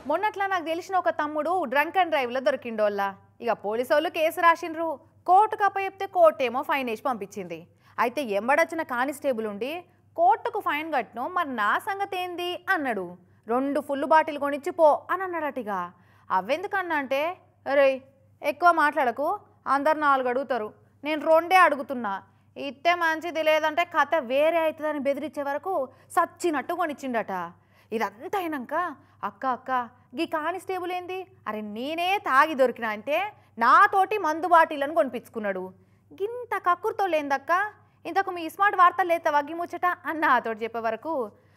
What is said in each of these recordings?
మొన్నట్లా నాకు తెలిసిన ఒక తమ్ముడు డ్రంక్ అండ్ డ్రైవ్లో దొరికిండోళ్ళ. ఇక పోలీసు వాళ్ళు కేసు రాసిండ్రు. కోర్టుకు అప్పచెప్తే కోర్టు ఏమో ఫైన్ వేసి పంపించింది. అయితే ఎంబడొచ్చిన కానిస్టేబుల్ ఉండి కోర్టుకు ఫైన్ కట్టను, మరి నా సంగతి ఏంది అన్నాడు. 2 ఫుల్ బాటిల్ కొనిచ్చి పో అని అన్నాడటిగా. అవెందుకన్నా అంటే, అరే ఎక్కువ మాట్లాడకు, అందరు 4 అడుగుతారు, నేను 2 అడుగుతున్నా, ఇస్తే మంచిది లేదంటే కథ వేరే అవుతుందని బెదిరించే వరకు సచ్చినట్టు కొనిచ్చిండట. ఇదంతా అయినాక అక్క అక్క గీ కానిస్టేబుల్ ఏంది, అరే నేనే తాగి దొరికినా అంటే నాతోటి మందు బాటిలను కొనిపించుకున్నాడు. గింత కక్కుర్తో లేదక్క, ఇంతకు మీ స్మార్ట్ వార్తలు లేత వగ్గి ముచ్చట అన్న నాతోటి చెప్పే వరకు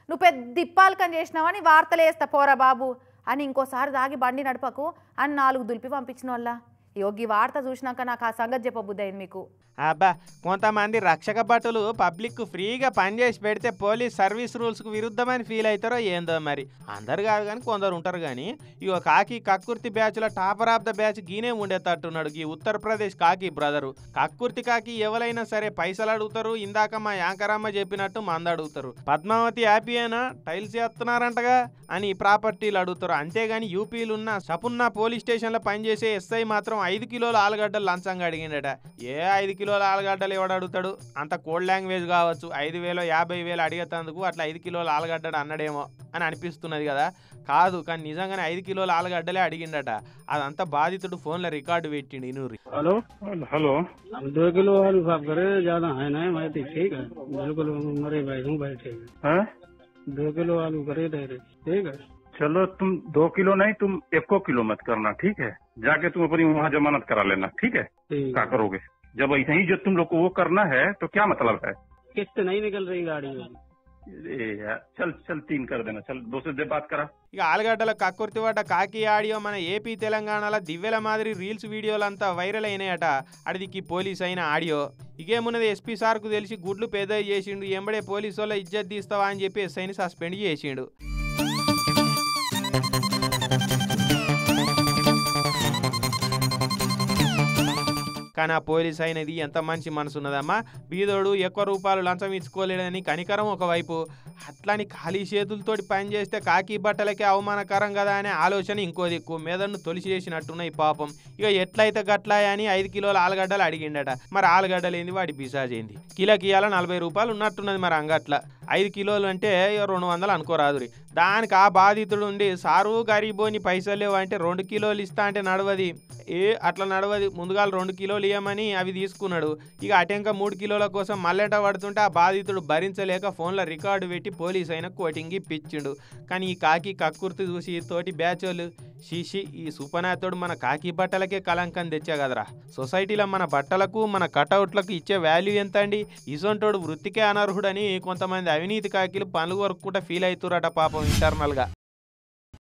నువ్వు పెద్ద ఇప్పాలకం చేసినావని వార్తలు వేస్తా పోరా బాబు అని ఇంకోసారి తాగి బండి నడపకు అని 4 దులిపి పంపించిన వాళ్ళ. యోగి వార్త చూసినాక నాకు ఆ సంగతి చెప్పబుద్ది అయింది మీకు. అబ్బా, కొంతమంది రక్షక భటులు పబ్లిక్ ఫ్రీగా పనిచేసి పెడితే పోలీస్ సర్వీస్ రూల్స్కు విరుద్ధమని ఫీల్ అవుతారో ఏందో మరి. అందరు కాదు కానీ కొందరు ఉంటారు. కానీ ఇక కాకి కక్కుర్తి బ్యాచ్లో టాపర్ ఆఫ్ ద బ్యాచ్ గీనే ఉండేటట్టున్నాడు ఈ ఉత్తరప్రదేశ్ కాకి బ్రదరు. కక్కుర్తి కాకి ఎవరైనా సరే పైసలు అడుగుతారు. ఇందాక మా యాంకరమ్మ చెప్పినట్టు మంద అడుగుతారు. పద్మావతి హ్యాపీ అయినా టైల్స్ చేస్తున్నారంటగా అని ప్రాపర్టీలు అడుగుతారు. అంతేగాని యూపీలు ఉన్న సపున్నా పోలీస్ స్టేషన్లో పనిచేసే ఎస్ఐ మాత్రం 5 కిలోల ఆలుగడ్డలు లంచంగా అడిగిండట. 5 కిలోల ఆలుగడ్డలు ఎవడు అడుగుతాడు? అంత కోడ్ లాంగ్వేజ్ కావచ్చు. 5,000 50,000 అడిగేందుకు అట్లా 5 కిలోల ఆలుగడ్డలు అన్నడేమో అని అనిపిస్తున్నది కదా. కాదు, కానీ నిజంగానే 5 కిలోల ఆలుగడ్డలే అడిగిండట. అదంతా బాధితుడు ఫోన్లో రికార్డు పెట్టిండు. ఇనూరి हेलो हेलो 2 किलो आलू साफ करे ज्यादा है ना मैं ठीक है बिल्कुल मरे भाई हूँ भाई ठीक है 2 किलो आलू करे दे रहे ठीक है। चलो तुम 2 किलो नहीं, तुम 1 किलो मत करना, ठीक है। जाके तुम अपनी वहाँ जमानत करा लेना, ठीक है। क्या करोगे जब ऐसे ही जो तुम लोग को वो करना है तो क्या मतलब है? किस्त नहीं निकल रही गाड़ी में। चल चल 3 कर देना, चल 2 से दे बात करा। ఇక ఆలుగడ్డల కక్కుర్తి పడ్డ కాకి ఆడియో మన ఏపీ తెలంగాణలో దివ్యల మాదిరి రీల్స్ వీడియోలంతా వైరల్ అయినాయట. అడిదికి పోలీస్ అయిన ఆడియో ఇకేమున్నది, ఎస్పీ సార్కు తెలిసి గుడ్లు పెద్ద చేసిండు. ఎంబడే పోలీసు వాళ్ళ ఇజ్జత్ తీస్తావా అని చెప్పి ఎస్ఐని సస్పెండ్ చేసిండు. కానీ ఆ పోలీస్ అయినది ఎంత మంచి మనసు ఉన్నదమ్మా. బీదోడు ఎక్కువ రూపాయలు లంచం ఇచ్చుకోలేడని కనికరం ఒకవైపు, అట్లని ఖాళీ చేతులతోటి పని చేస్తే కాకి బట్టలకే అవమానకరం కదా అనే ఆలోచన ఇంకో దిక్కు. మెదడును తొలిసి చేసినట్టున్నాయి పాపం. ఇక ఎట్లయితే గట్లా అని 5 కిలోల ఆలుగడ్డలు అడిగిండట. మరి ఆలుగడ్డలు ఏంది, వాడి బిసాజ్ ఏంది? కిలోకి ఇవాళ 40 రూపాయలు ఉన్నట్టున్నది మరి అంగట్ల. 5 కిలోలు అంటే 200 అనుకోరాదురి. దానికి ఆ బాధితుడు ఉండి సారు గరీబోని పైసలు లేవు అంటే 2 కిలోలు ఇస్తా అంటే నడవది. అట్లా నడవది. ముందుగా 2 కిలోలు ఇవ్వమని అవి తీసుకున్నాడు. ఇక అటెంక 3 కిలోల కోసం మల్లెట పడుతుంటే ఆ బాధితుడు భరించలేక ఫోన్లో రికార్డు పెట్టి పోలీస్ అయిన కోటింగ్ ఇప్పించిండు. కానీ ఈ కాకి కక్కుర్తి చూసి తోటి బ్యాచోళ్ళు షీషి ఈ సుపనాథుడు మన కాకి బట్టలకే కలంకం తెచ్చా కదరా. సొసైటీలో మన బట్టలకు మన కటౌట్లకు ఇచ్చే వాల్యూ ఎంత అండి? ఇసొంటోడు వృత్తికే అనర్హుడని కొంతమంది అవినీతి కాకిలు పనులు వరకు కూడా ఫీల్ అవుతురట పాపం ఇంటర్నల్గా.